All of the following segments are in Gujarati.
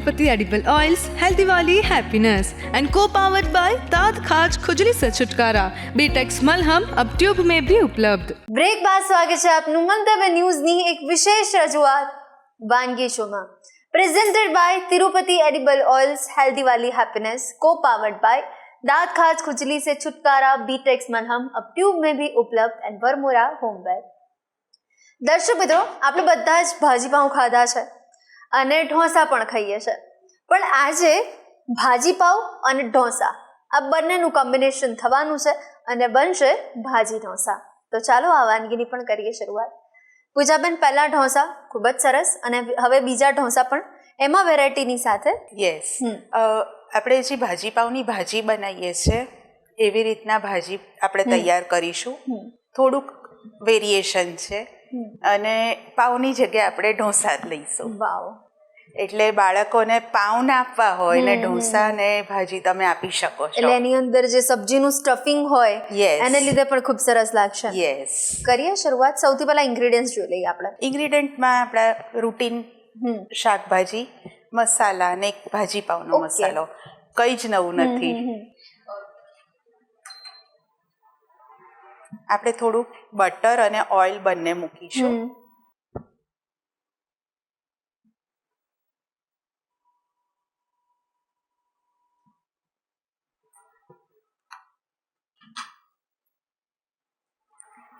तिरुपति एडिबल ऑयल्स, हेल्दी वाली happiness and को-पावर्ड bye Daant Khaaj खुजली से छुटकारा। बीटेक्स मलहम अब ट्यूब में भी उपलब्ध। બ્રેક બાદ સ્વાગત છે આપનું મંતવ્ય ન્યૂઝની એક વિશેષ રજૂઆત વાનગી શોમાં, presented by Tirupati edible oils, healthy વાલી હેપીનેસ, को पावर्ड बाय दांत खाज खुजली से छुटकारा, बीटेक्स मलहम अब ट्यूब में भी उपलब्ध एंड वर्मोरा होमवेर। દર્શક મિત્રો, આપણે બધા જ ભાજીપાઉં ખાધા છે અને ઢોસા પણ ખાઈએ છે, પણ આજે ભાજીપાઉં અને ઢોસા આ બંનેનું કોમ્બિનેશન થવાનું છે અને બનશે ભાજી ઢોસા। તો ચાલો આ વાનગીની પણ કરીએ શરૂઆત। પૂજાબેન, પહેલા ઢોસા ખૂબ જ સરસ અને હવે બીજા ઢોસા પણ એમાં વેરાયટીની સાથે। યસ, આપણે જે ભાજીપાઉંની ભાજી બનાવીએ છીએ એવી રીતના ભાજી આપણે તૈયાર કરીશું। થોડુંક વેરિએશન છે અને પાઉની જગ્યાએ આપણે ઢોસા જ લઈશું। વાવ! એટલે બાળકોને પાઉં ના આપવા હોય ને ઢોસા ને ભાજી તમે આપી શકો છો। એટલે એની અંદર જે સબ્જીનું સ્ટફિંગ હોય એને લીધે પણ ખૂબ સરસ લાગશે। યસ, કરીએ શરૂઆત। સૌથી પહેલા ઇન્ગ્રેડિયન્ટ્સ જોઈ લઈએ આપણે। ઇન્ગ્રીડિયન્ટમાં આપણા રૂટીન શાકભાજી, મસાલા અને એક ભાજી પાઉંનો મસાલો, કંઈ જ નવું નથી। આપણે થોડુંક બટર અને ઓઇલ બંને મૂકીશું।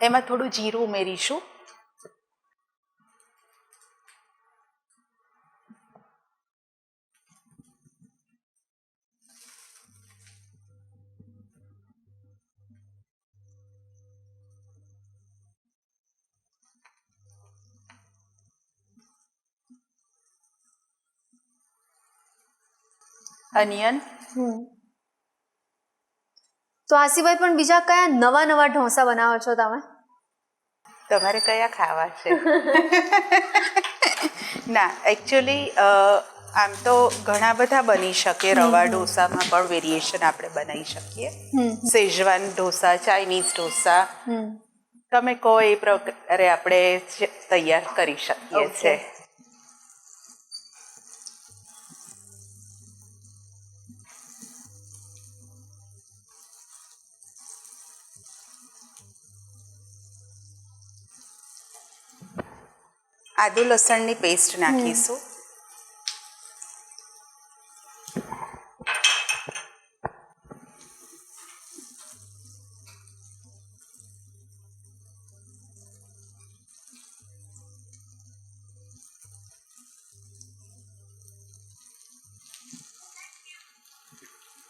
એમાં થોડું જીરું ઉમેરીશું। અનિયન। તો આ સિવાય પણ બીજા કયા નવા નવા ઢોસા બનાવો છો તમે? તમારે કયા ખાવા છે? ના, એકચ્યુઅલી આમ તો ઘણા બધા બની શકે। રવા ઢોસામાં પણ વેરિએશન આપણે બનાવી શકીએ। શેઝવાન ઢોસા, ચાઇનીઝ ઢોસા, તમે કહો એ પ્રકારે આપણે તૈયાર કરી શકીએ છીએ। આદુ લસણની પેસ્ટ નાખીશું।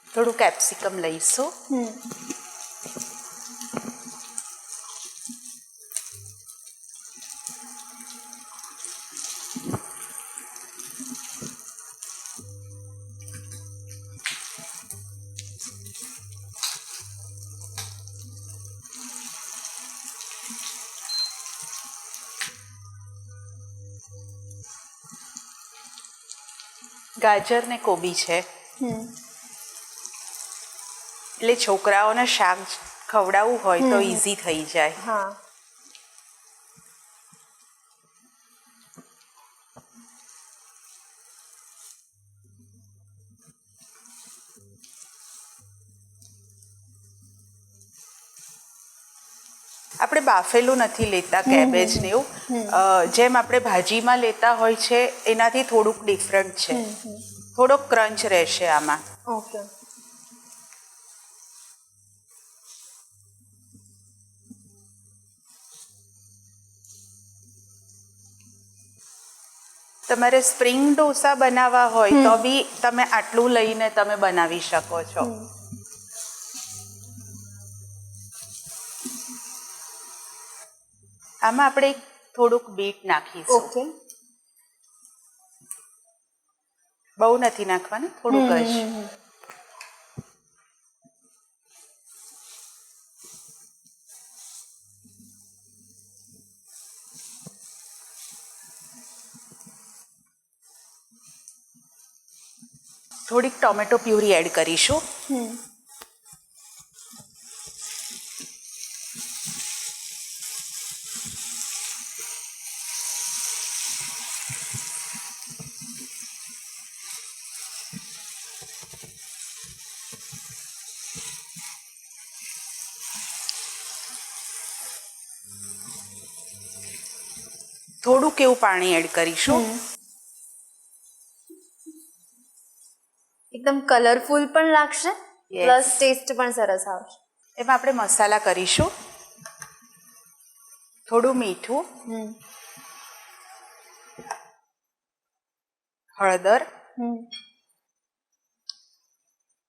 થોડું કેપ્સિકમ લઈશું। ગાજર ને કોબી છે, એટલે છોકરાઓને શાક ખવડાવવું હોય તો ઈઝી થઈ જાય। આપણે બાફેલું નથી લેતા કેબેજ ને એવું, જેમ આપણે ભાજીમાં લેતા હોય છે એનાથી થોડુંક ડિફરન્ટ છે। થોડોક ક્રંચ રહેશે આમાં। ઓકે, તમારે સ્પ્રિંગ ઢોસા બનાવવા હોય તો બી તમે આટલું લઈને તમે બનાવી શકો છો। આમાં આપણે થોડુંક બીટ નાખીશું। બહુ નથી નાખવાનું, થોડુંક જ। થોડીક ટોમેટો પ્યુરી એડ કરીશું। થોડુંક એવું પાણી એડ કરીશું. એકદમ કલરફુલ પણ લાગશે, પ્લસ ટેસ્ટ પણ સરસ આવશે. એમાં આપણે મસાલા કરીશું. થોડું મીઠું, હળદર,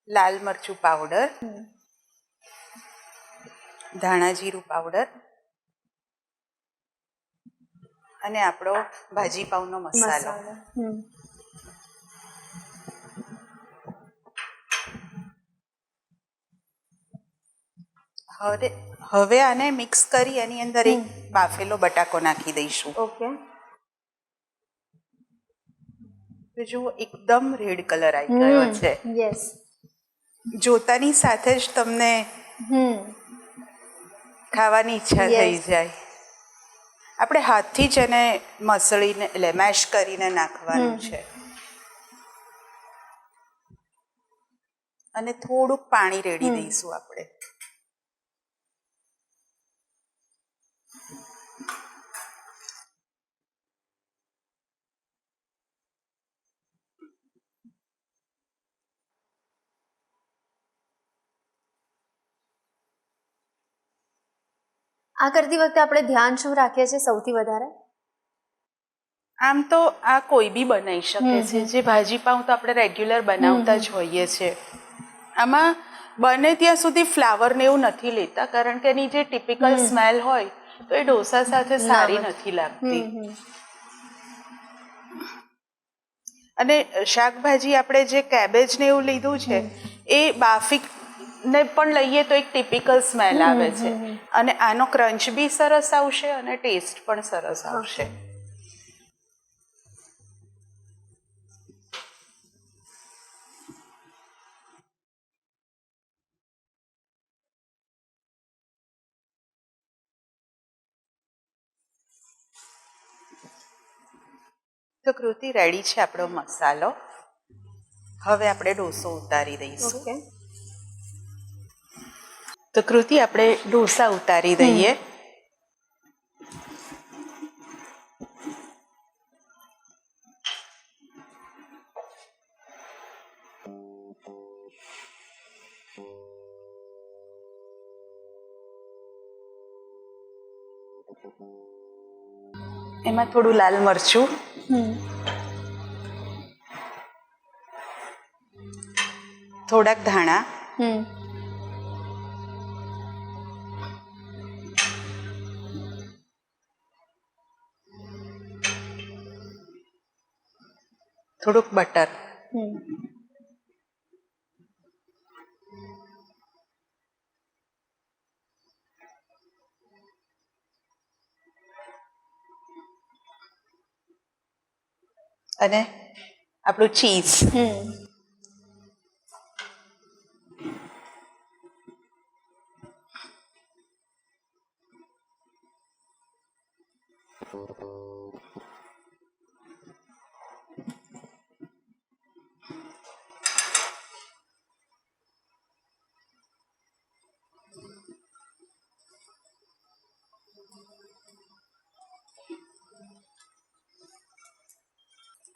લાલ મરચું પાવડર, ધાણા જીરું પાવડર અને આપણો ભાજી પાઉંનો મસાલો. હવે આને મિક્સ કરી એની અંદર એક બાફેલો બટાકો નાખી દઈશું. ઓકે. જુઓ એકદમ રેડ કલર આવી ગયો છે. યસ. જોતાની સાથે જ તમને ખાવાની ઈચ્છા થઈ જાય. આપણે હાથથી જ એને મસળીને એટલે મેશ કરીને નાખવાનું છે. અને થોડુંક પાણી રેડી દઈશું આપણે. આ કરતી વખતે આપણે ધ્યાન શું રાખીએ છીએ સૌથી વધારે? આમ તો આ કોઈ બી બનાવી શકે છે. જે ભાજી પાઉં તો આપણે રેગ્યુલર બનાવતા જ હોઈએ છીએ. આમાં બને ત્યાં સુધી ફ્લાવર ને એવું નથી લેતા, કારણ કે એની જે ટિપિકલ સ્મેલ હોય તો એ ઢોસા સાથે સારી નથી લાગતી. અને શાકભાજી આપણે જે કેબેજ ને એવું લીધું છે એ બાફી ને પણ લઈએ તો એક ટિપિકલ સ્મેલ આવે છે. અને આનો ક્રંચ બી સરસ આવશે અને ટેસ્ટ પણ સરસ આવશે. તો કૃતિ રેડી છે આપણો મસાલો. હવે આપણે ઢોસો ઉતારી દઈશું. તો કૃતિ આપણે ઢોસા ઉતારી દઈએ. એમાં થોડું લાલ મરચું, થોડાક ધાણા, થોડુંક બટર, અને આપણું ચીઝ.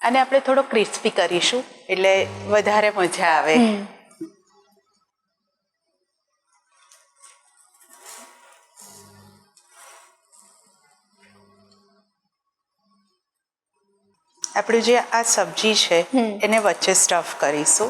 અને આપણે થોડો ક્રિસ્પી કરીશું એટલે વધારે મજા આવે. આપણું જે આ સબ્જી છે એને વચ્ચે સ્ટફ કરીશું.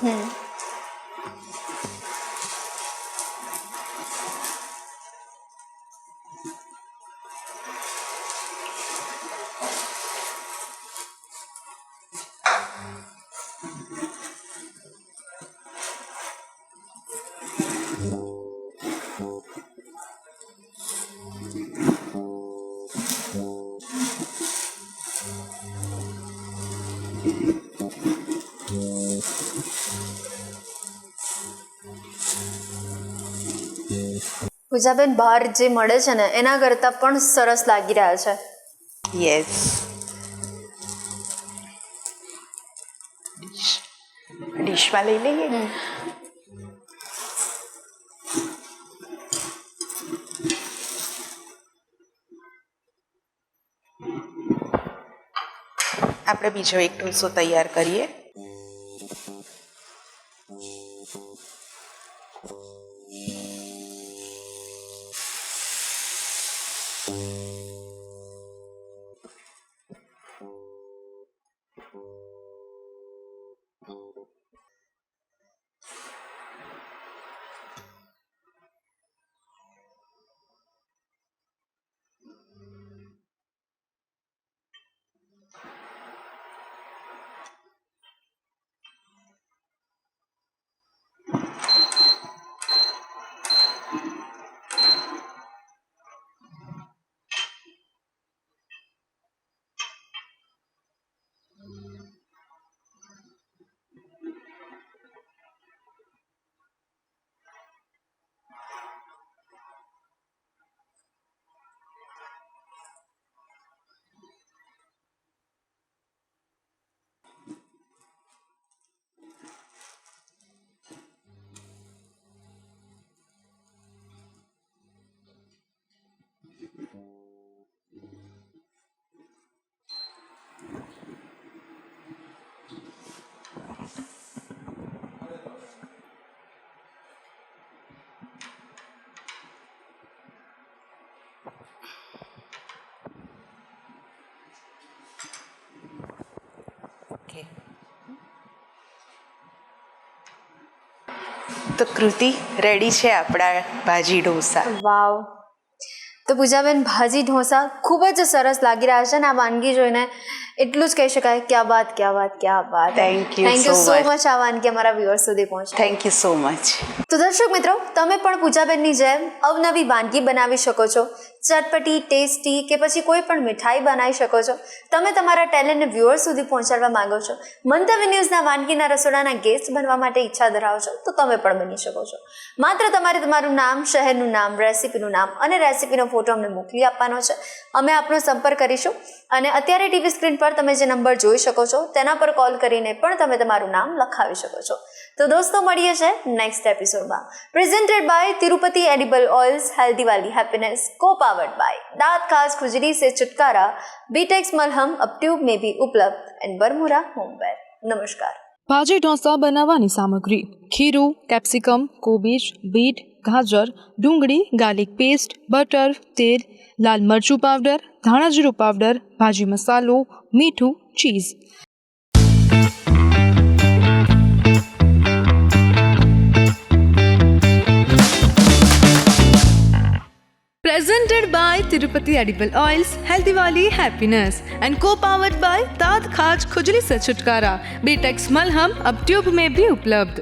પૂજાબેન, બહાર જે મળે છે ને એના કરતાં પણ સરસ લાગી રહ્યા છે. યસ. ડીશમાં લઈ લઈએ. આપણે બીજો એક ઢોસો તૈયાર કરીએ. તો કૃતિ, રેડી છે આપણા ભાજી ઢોસા. વાવ, તો પૂજાબેન ભાજી ઢોસા ખૂબ જ સરસ લાગી રહ્યા છે અને આ વાનગી જોઈને એટલું જ કહી શકાય ક્યા બાત ક્યા બાત ક્યા Baat. Thank you thank you so so much. Much આ વાનગી અમારા વ્યુઅર્સ સુધી પહોંચે. Thank you so much. તો દર્શક મિત્રો, તમે પણ પૂજાબેનની જેમ અવનવી વાનગી બનાવી શકો છો. ચટપટી, ટેસ્ટી કે પછી કોઈ પણ મીઠાઈ બનાવી શકો છો. તમે તમારા ટેલેન્ટને વ્યુઅર્સ સુધી પહોંચાડવા માંગો છો, મંતવ્ય ન્યૂઝના વાનગીના રસોડાના ગેસ્ટ બનવા માટે ઈચ્છા ધરાવો છો, તો તમે પણ બની શકો છો. માત્ર તમારે તમારું નામ, શહેરનું નામ, રેસિપીનું નામ અને રેસિપીનો ફોટો અમને મોકલી આપવાનો છે. અમે આપનો સંપર્ક કરીશું અને અત્યારે ટીવી સ્ક્રીન પર તમે જે નંબર જોઈ શકો છો તેના પર કોલ કરીને પણ તમે તમારું નામ લખાવી શકો છો. તો દોસ્તો, મળીએ છે નેક્સ્ટ એપિસોડમાં. Presented by Tirupati edible oils, healthy વાલી હેપીનેસ, को पावर्ड बाय दांत खाज खुजली से छुटकारा, बीटेक्स मलहम अब ट्यूब में भी उपलब्ध एंड बरमुरा होमवेयर. नमस्कार. ભાજી ઢોસા બનાવવાની સામગ્રી: ખીરું, કેપ્સિકમ, કોબીજ, બીટ, ગાજર, ડુંગળી, ગાર્લિક પેસ્ટ, બટર, તેલ, લાલ મરચું પાવડર, ધાણા જીરું પાવડર, ભાજી મસાલો, મીઠું, cheese. Presented by Tirupati Edible Oils, Healthy Wali Happiness and co-powered by दांत खाज खुजली से छुटकारा, बीटेक्स मलहम अब ट्यूब में भी उपलब्ध.